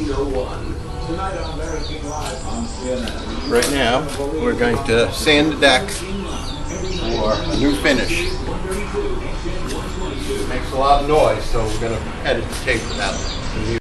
1901. Right now, we're going to sand the deck for a new finish. It makes a lot of noise, so we're going to edit the tape for that one.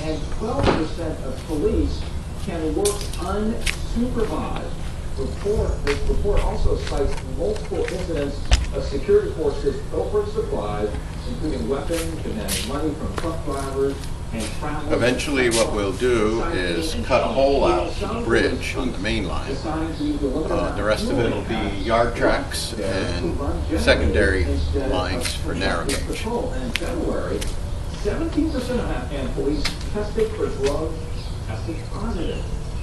And 12% of police can work unsupervised. This report also cites multiple incidents of security forces pilfering supplies, including weapons, demanding money from truck drivers, and travel. Eventually what we'll do is cut a hole out to the bridge on the main line. The rest of it will be yard tracks and secondary lines for narrow gauge. In February, 17% of Afghan police tested for drugs tested positive.